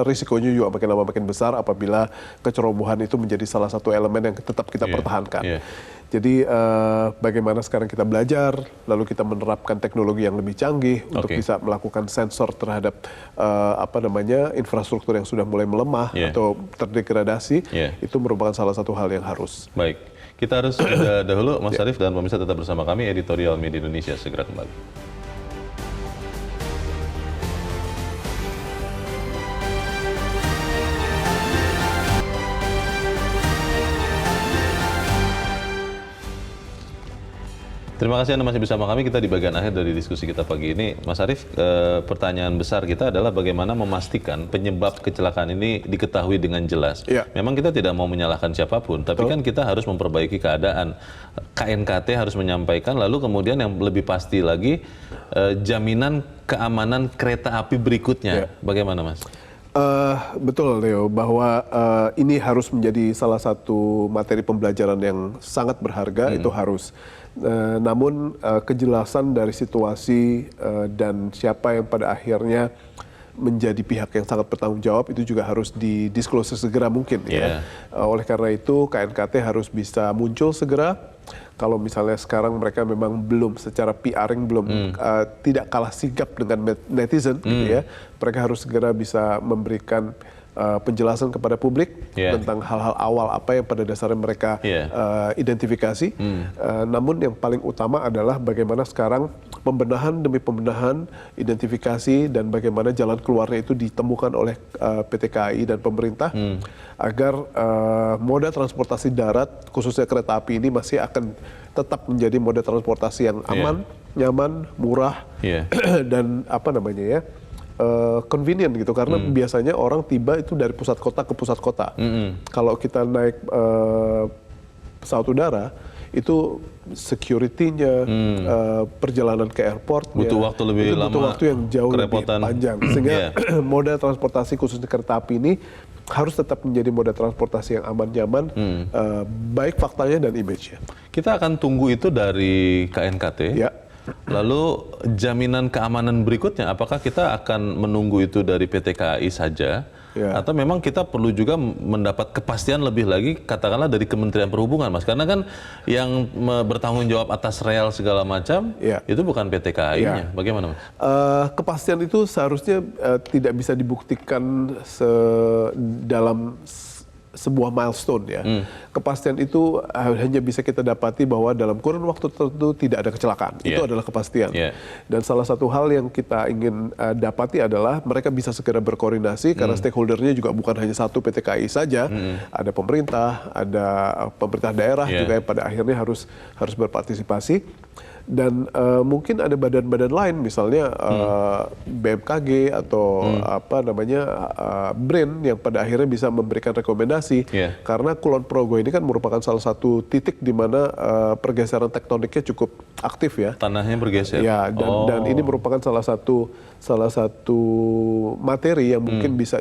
risikonya juga makin lama makin besar apabila kecerobohan itu menjadi salah satu elemen yang tetap kita pertahankan. Jadi bagaimana sekarang kita belajar, lalu kita menerapkan teknologi yang lebih canggih untuk bisa melakukan sensor terhadap infrastruktur yang sudah mulai melemah atau terdegradasi, itu merupakan salah satu hal yang harus. Baik, kita harus jeda dahulu, Mas Arief, dan pemirsa tetap bersama kami, Editorial Media Indonesia segera kembali. Terima kasih Anda masih bersama kami. Kita di bagian akhir dari diskusi kita pagi ini. Mas Arief, pertanyaan besar kita adalah bagaimana memastikan penyebab kecelakaan ini diketahui dengan jelas. Memang kita tidak mau menyalahkan siapapun, tapi kan kita harus memperbaiki keadaan. KNKT harus menyampaikan, lalu kemudian yang lebih pasti lagi, jaminan keamanan kereta api berikutnya. Bagaimana, Mas? Betul, Leo, bahwa ini harus menjadi salah satu materi pembelajaran yang sangat berharga, itu harus. Namun kejelasan dari situasi dan siapa yang pada akhirnya menjadi pihak yang sangat bertanggung jawab itu juga harus didisklose segera mungkin. Oleh karena itu KNKT harus bisa muncul segera. Kalau misalnya sekarang mereka memang belum secara PR-ing belum tidak kalah sigap dengan netizen, gitu ya, mereka harus segera bisa memberikan penjelasan kepada publik tentang hal-hal awal apa yang pada dasarnya mereka identifikasi. Namun yang paling utama adalah bagaimana sekarang pembenahan demi pembenahan, identifikasi dan bagaimana jalan keluarnya itu ditemukan oleh PT KAI dan pemerintah agar moda transportasi darat khususnya kereta api ini masih akan tetap menjadi moda transportasi yang aman, nyaman, murah dan convenient gitu, karena biasanya orang tiba itu dari pusat kota ke pusat kota. Kalau kita naik pesawat udara itu security-nya, perjalanan ke airport butuh waktu lebih lama, butuh waktu yang jauh lebih panjang, sehingga moda transportasi khususnya kereta api ini harus tetap menjadi moda transportasi yang aman, nyaman, baik faktanya dan image-nya. Kita akan tunggu itu dari KNKT. Lalu jaminan keamanan berikutnya, apakah kita akan menunggu itu dari PT KAI saja? Atau memang kita perlu juga mendapat kepastian lebih lagi, katakanlah dari Kementerian Perhubungan, Mas? Karena kan yang bertanggung jawab atas rel segala macam, itu bukan PT KAI-nya. Bagaimana, Mas? Kepastian itu seharusnya tidak bisa dibuktikan dalam sebuah milestone ya. Kepastian itu hanya bisa kita dapati bahwa dalam kurun waktu tertentu tidak ada kecelakaan. Itu adalah kepastian. Dan salah satu hal yang kita ingin dapati adalah mereka bisa segera berkoordinasi karena stakeholdernya juga bukan hanya satu PT KAI saja. Ada pemerintah, ada pemerintah daerah juga yang pada akhirnya harus berpartisipasi. Dan mungkin ada badan-badan lain, misalnya BMKG atau BRIN yang pada akhirnya bisa memberikan rekomendasi. Karena Kulon Progo ini kan merupakan salah satu titik di mana pergeseran tektoniknya cukup aktif ya. Tanahnya bergeser. Dan ini merupakan salah satu materi yang mungkin bisa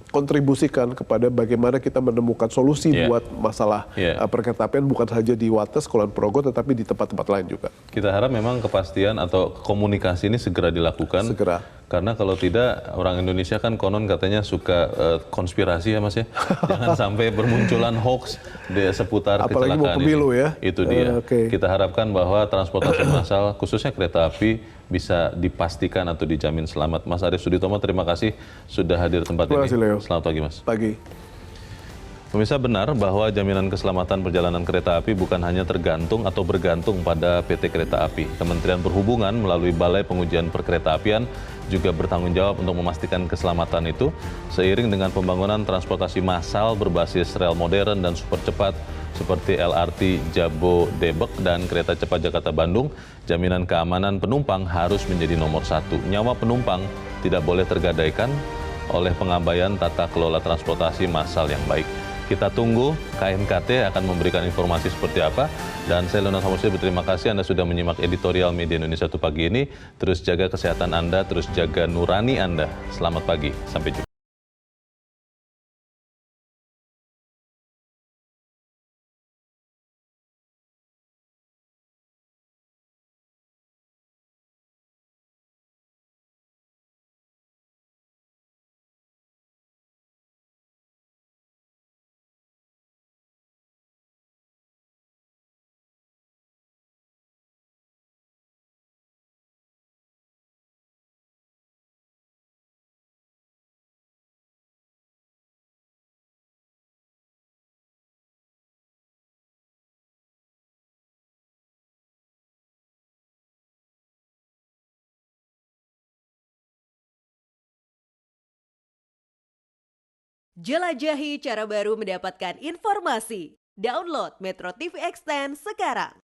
kontribusikan kepada bagaimana kita menemukan solusi buat masalah perkeretaapian bukan saja di Wates, Kulon Progo, tetapi di tempat-tempat lain juga. Kita harap memang kepastian atau komunikasi ini segera dilakukan. Karena kalau tidak, orang Indonesia kan konon katanya suka konspirasi ya, Mas ya. Jangan sampai bermunculan hoax seputar apalagi kecelakaan mau pemilu ini. Ya. Itu dia. Kita harapkan bahwa transportasi massal, khususnya kereta api, bisa dipastikan atau dijamin selamat. Mas Arief Suditomo, terima kasih sudah hadir tempat ini. Terima kasih, Leo. Selamat pagi, Mas. Pagi. Pemirsa, benar bahwa jaminan keselamatan perjalanan kereta api bukan hanya tergantung atau bergantung pada PT Kereta Api. Kementerian Perhubungan melalui Balai Pengujian Perkeretaapian juga bertanggung jawab untuk memastikan keselamatan itu seiring dengan pembangunan transportasi massal berbasis rel modern dan super cepat seperti LRT Jabodebek dan kereta cepat Jakarta-Bandung. Jaminan keamanan penumpang harus menjadi nomor satu. Nyawa penumpang tidak boleh tergadaikan oleh pengabaian tata kelola transportasi massal yang baik. Kita tunggu KMKT akan memberikan informasi seperti apa. Dan saya Leonard Samusi berterima kasih Anda sudah menyimak editorial Media Indonesia 1 pagi ini. Terus jaga kesehatan Anda, terus jaga nurani Anda. Selamat pagi, sampai jumpa. Jelajahi cara baru mendapatkan informasi. Download Metro TV Extend sekarang.